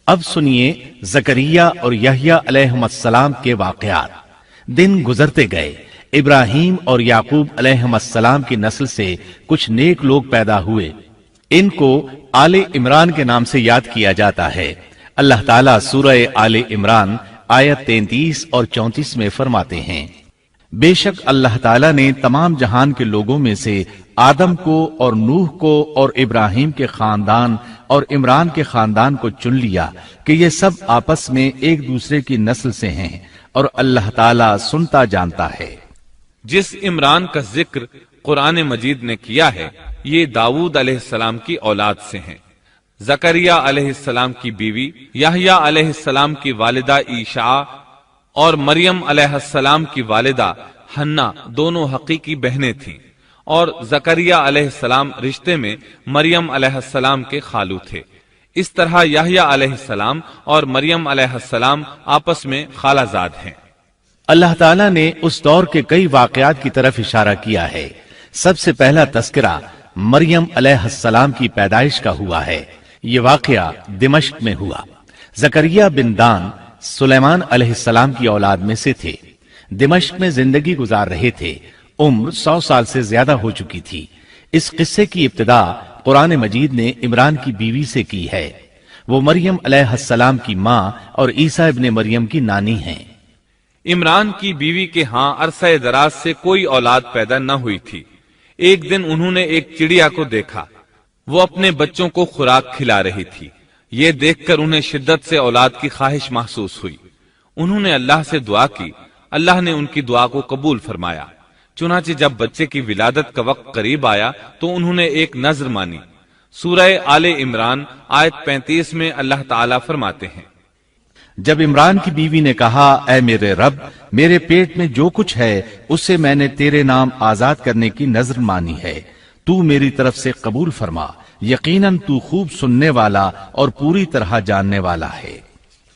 اب سنیے زکریا اور یحییٰ علیہم السلام کے واقعات۔ دن گزرتے گئے، ابراہیم اور یعقوب علیہم السلام کی نسل سے کچھ نیک لوگ پیدا ہوئے۔ ان کو آل عمران کے نام سے یاد کیا جاتا ہے۔ اللہ تعالیٰ سورہ آل عمران آیت 33 اور 34 میں فرماتے ہیں، بے شک اللہ تعالیٰ نے تمام جہان کے لوگوں میں سے آدم کو اور نوح کو اور ابراہیم کے خاندان اور عمران کے خاندان کو چن لیا کہ یہ سب آپس میں ایک دوسرے کی نسل سے ہیں، اور اللہ تعالیٰ سنتا جانتا ہے۔ جس عمران کا ذکر قرآن مجید نے کیا ہے یہ داؤد علیہ السلام کی اولاد سے ہیں۔ زکریا علیہ السلام کی بیوی، یحییٰ علیہ السلام کی والدہ عیشا اور مریم علیہ السلام کی والدہ حنا دونوں حقیقی بہنیں تھیں، اور زکریا علیہ السلام رشتے میں مریم علیہ السلام کے خالو تھے۔ اس طرح یحییٰ علیہ السلام اور مریم علیہ السلام آپس میں خالہ زاد ہیں۔ اللہ تعالیٰ نے اس دور کے کئی واقعات کی طرف اشارہ کیا ہے۔ سب سے پہلا تذکرہ مریم علیہ السلام کی پیدائش کا ہوا ہے۔ یہ واقعہ دمشق میں ہوا۔ زکریا بن دان سلیمان علیہ السلام کی اولاد میں سے تھے۔ دمشق میں زندگی گزار رہے تھے۔ عمر 100 سال سے زیادہ ہو چکی تھی۔ اس قصے کی ابتدا قرآن مجید نے عمران کی بیوی سے کی ہے۔ وہ مریم علیہ السلام کی ماں اور عیسیٰ ابن مریم کی نانی ہیں۔ عمران کی بیوی کے ہاں عرصہ دراز سے کوئی اولاد پیدا نہ ہوئی تھی۔ ایک دن انہوں نے ایک چڑیا کو دیکھا، وہ اپنے بچوں کو خوراک کھلا رہی تھی۔ یہ دیکھ کر انہیں شدت سے اولاد کی خواہش محسوس ہوئی۔ انہوں نے اللہ سے دعا کی، اللہ نے ان کی دعا کو قبول فرمایا۔ چنانچہ جب بچے کی ولادت کا وقت قریب آیا تو انہوں نے ایک نذر مانی۔ سورہ آل عمران آیت 35 میں اللہ تعالیٰ فرماتے ہیں، جب عمران کی بیوی نے کہا، اے میرے رب، میرے پیٹ میں جو کچھ ہے اسے میں نے تیرے نام آزاد کرنے کی نذر مانی ہے، تو میری طرف سے قبول فرما، یقیناً تو خوب سننے والا اور پوری طرح جاننے والا ہے۔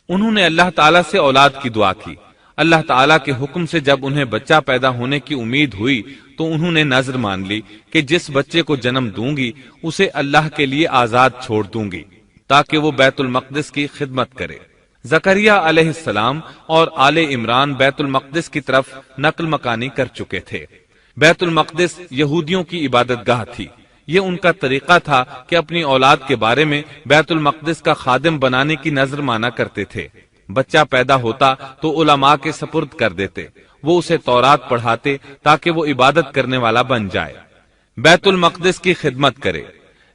انہوں نے اللہ تعالیٰ سے اولاد کی دعا کی۔ اللہ تعالیٰ کے حکم سے جب انہیں بچہ پیدا ہونے کی امید ہوئی تو انہوں نے نذر مان لی کہ جس بچے کو جنم دوں گی اسے اللہ کے لیے آزاد چھوڑ دوں گی تاکہ وہ بیت المقدس کی خدمت کرے۔ زکریا علیہ السلام اور آل عمران بیت المقدس کی طرف نقل مکانی کر چکے تھے۔ بیت المقدس یہودیوں کی عبادت گاہ تھی۔ یہ ان کا طریقہ تھا کہ اپنی اولاد کے بارے میں بیت المقدس کا خادم بنانے کی نذر مانا کرتے تھے۔ بچہ پیدا ہوتا تو علماء کے سپرد کر دیتے، وہ اسے تورات پڑھاتے تاکہ وہ عبادت کرنے والا بن جائے، بیت المقدس کی خدمت کرے۔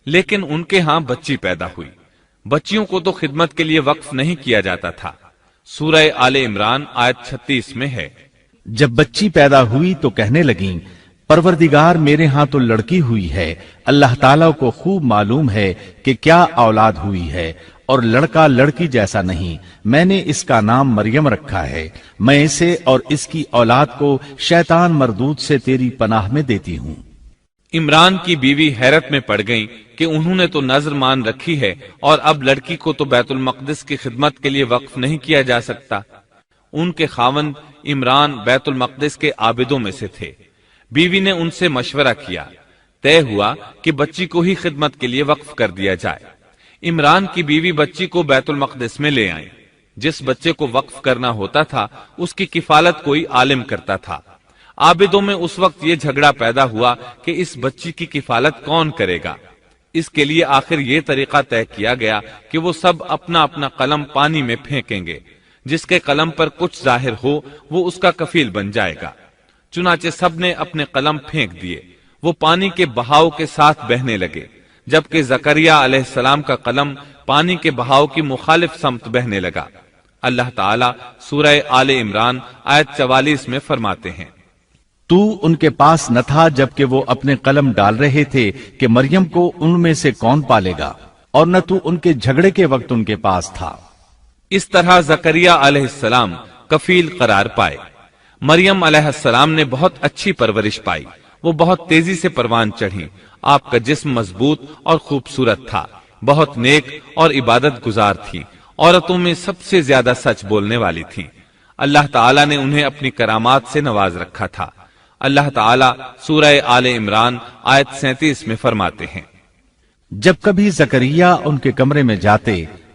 لیکن ان کے ہاں بچی پیدا ہوئی۔ بچیوں کو تو خدمت کے لیے وقف نہیں کیا جاتا تھا۔ سورہ آل عمران آیت 36 میں ہے، جب بچی پیدا ہوئی تو کہنے لگیں، پروردگار میرے ہاں تو لڑکی ہوئی ہے، اللہ تعالیٰ کو خوب معلوم ہے کہ کیا اولاد ہوئی ہے، اور لڑکا لڑکی جیسا نہیں، میں نے اس کا نام مریم رکھا ہے، میں اسے اور اس کی اولاد کو شیطان مردود سے تیری پناہ میں دیتی ہوں۔ عمران کی بیوی حیرت میں پڑ گئیں کہ انہوں نے تو نذر مان رکھی ہے اور اب لڑکی کو تو بیت المقدس کی خدمت کے لیے وقف نہیں کیا جا سکتا۔ ان کے خاوند عمران بیت المقدس کے عابدوں میں سے تھے۔ بیوی نے ان سے مشورہ کیا، طے ہوا کہ بچی کو ہی خدمت کے لیے وقف کر دیا جائے۔ عمران کی بیوی بچی کو بیت المقدس میں لے آئیں۔ جس بچے کو وقف کرنا ہوتا تھا اس کی کفالت کوئی عالم کرتا تھا۔ عابدوں میں اس وقت یہ جھگڑا پیدا ہوا کہ اس بچی کی کفالت کون کرے گا۔ اس کے لیے آخر یہ طریقہ طے کیا گیا کہ وہ سب اپنا اپنا قلم پانی میں پھینکیں گے، جس کے قلم پر کچھ ظاہر ہو وہ اس کا کفیل بن جائے گا۔ چنانچہ سب نے اپنے قلم پھینک دیے، وہ پانی کے بہاؤ کے ساتھ بہنے لگے، جبکہ زکریا علیہ السلام کا قلم پانی کے بہاؤ کی مخالف سمت بہنے لگا۔ اللہ تعالیٰ سورہ آل عمران آیت 44 میں فرماتے ہیں، تو ان کے پاس نہ تھا جبکہ وہ اپنے قلم ڈال رہے تھے کہ مریم کو ان میں سے کون پالے گا، اور نہ تو ان کے جھگڑے کے وقت ان کے پاس تھا۔ اس طرح زکریا علیہ السلام کفیل قرار پائے۔ مریم علیہ السلام نے بہت اچھی پرورش پائی، وہ بہت تیزی سے پروان چڑھی۔ آپ کا جسم مضبوط اور خوبصورت تھا، بہت نیک اور عبادت گزار تھی، عورتوں میں سب سے زیادہ سچ بولنے والی تھی۔ اللہ تعالیٰ نے انہیں اپنی کرامات سے نواز رکھا تھا۔ اللہ تعالیٰ سورہ آل عمران آیت 37 میں فرماتے ہیں، جب کبھی زکریا ان کے کمرے میں جاتے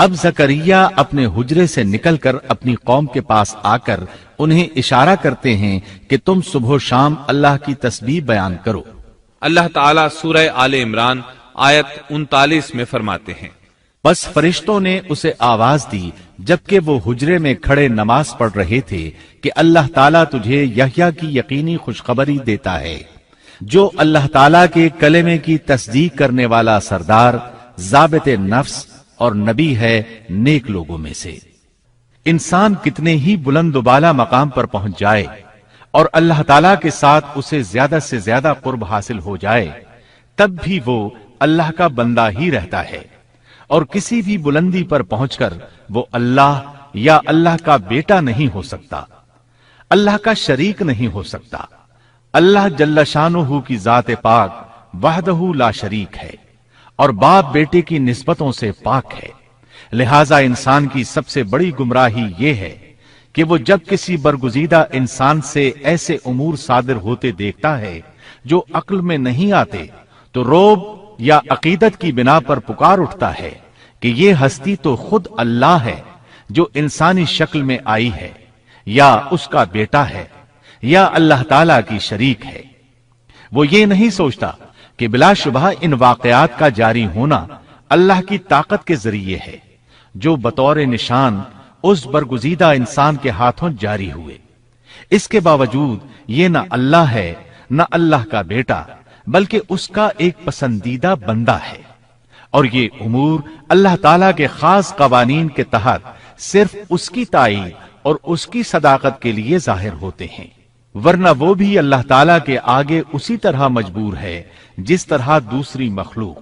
اب زکریا اپنے حجرے سے نکل کر اپنی قوم کے پاس آ کر انہیں اشارہ کرتے ہیں کہ تم صبح و شام اللہ کی تسبیح بیان کرو۔ اللہ تعالیٰ سورہ آل عمران آیت 39 میں فرماتے ہیں، بس فرشتوں نے اسے آواز دی جبکہ وہ حجرے میں کھڑے نماز پڑھ رہے تھے کہ اللہ تعالیٰ تجھے یحییٰ کی یقینی خوشخبری دیتا ہے، جو اللہ تعالیٰ کے کلمے کی تصدیق کرنے والا سردار، ضابط نفس اور نبی ہے نیک لوگوں میں سے۔ انسان کتنے ہی بلند و بالا مقام پر پہنچ جائے اور اللہ تعالیٰ کے ساتھ اسے زیادہ سے زیادہ قرب حاصل ہو جائے، تب بھی وہ اللہ کا بندہ ہی رہتا ہے، اور کسی بھی بلندی پر پہنچ کر وہ اللہ یا اللہ کا بیٹا نہیں ہو سکتا، اللہ کا شریک نہیں ہو سکتا۔ اللہ جل شانہ کی ذات پاک وحدہ لا شریک ہے اور باپ بیٹے کی نسبتوں سے پاک ہے، لہذا انسان کی سب سے بڑی گمراہی یہ ہے کہ وہ جب کسی برگزیدہ انسان سے ایسے امور صادر ہوتے دیکھتا ہے جو عقل میں نہیں آتے تو رعب یا عقیدت کی بنا پر پکار اٹھتا ہے کہ یہ ہستی تو خود اللہ ہے جو انسانی شکل میں آئی ہے، یا اس کا بیٹا ہے، یا اللہ تعالی کی شریک ہے۔ وہ یہ نہیں سوچتا کہ بلا شبہ ان واقعات کا جاری ہونا اللہ کی طاقت کے ذریعے ہے جو بطور نشان اس برگزیدہ انسان کے ہاتھوں جاری ہوئے۔ اس کے باوجود یہ نہ اللہ ہے نہ اللہ کا بیٹا، بلکہ اس کا ایک پسندیدہ بندہ ہے، اور یہ امور اللہ تعالیٰ کے خاص قوانین کے تحت صرف اس کی تائید اور اس کی صداقت کے لیے ظاہر ہوتے ہیں، ورنہ وہ بھی اللہ تعالیٰ کے آگے اسی طرح مجبور ہے جس طرح دوسری مخلوق۔